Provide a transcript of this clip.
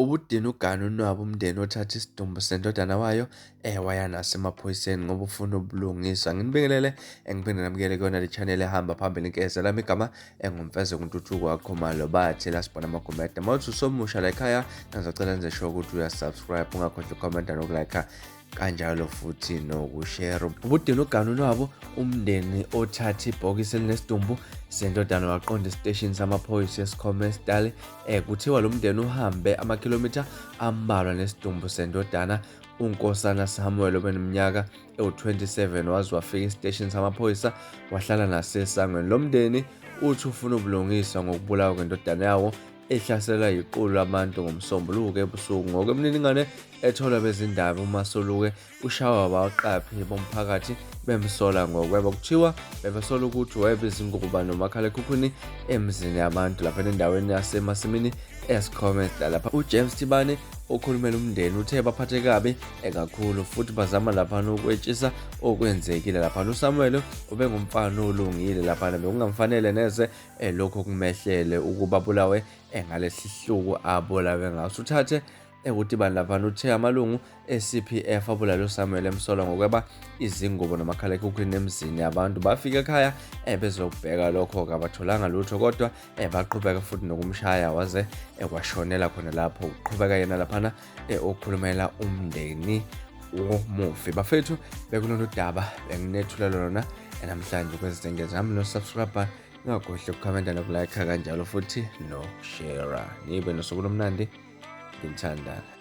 Ubudinwe ugane unwabu umndeni othathe isidumbu sendodana wayo waya naso emaphoyiseni ngoba ufuna ubulungiswa. Nginibingelele ngiphinde namukele kuyona le channel ehamba phambili inkeza lami igama engumfezeko uNtuthuko wakhomalo bathi la sibona amagumede. Mawuthi usomusha la ekhaya ngizocela nenze sure ukuthi uyasubscribe, ungakhohlwa ukhomenta nokulike kanjalo futhi nokushare. Ubudinwe ugane unwabu umndeni othathe ibhokisi elinesidumbu sendodana waqonda esiteshini samaphoyisa esikhoma esidale. Kuthiwa lo mndeni uhambe amakhilomitha ambalwa nesidumbu sendodana. uNkosana Samuel obeneminyaka ewu-27 waze wafika esiteshini samaphoyisa wahlala nasesangweni. Lo mndeni uthi ufuna ubulungiswa ngokubulawa kwendodana yawo ehlaselwa yiqulu labantu ngomsombuluko ebusuku. Ngokwemininingwane etholwa bezindaba, uMasoluke ushawa abaqaphi bomphakathi bemsola ngokweba. Kuthiwa bebesola ukuthi wayebiza ingubo nomakhalekhukhwini emzini yabantu lapha endaweni yasemasimini esikhoma lapha. uJames Tibane okhulumela umndeni uthe baphathe kabi kakhulu futhi bazama lapha ukwetshisa okwenzekile lapha. uSamuel ubengumfana olungile lapha, bekungamfanele neze lokho kumehlele ukuba bulawe ngalesihluku abulawe ngaso. uthathe ukuthi bani lapha uthe amalungu e-CPF abulala uSamuel emsola ngokweba izingubo nomakhalekhukhwini emzini yabantu. Bafika ekhaya bezobheka lokho-ke abatholanga lutho, kodwa baqhubeka futhi nokumshaya waze kwashonela khona lapho. Uqhubeka yena laphana okhulumela umndeni womufi. Bafethu, bekulona udaba benginethula lona namhlanje kwezizengeza nami no-subscribe, ngakhohlwe ukukhomenta nokulike kanjalo futhi no-share. Nibe nosuku lomnandi, ngithandana.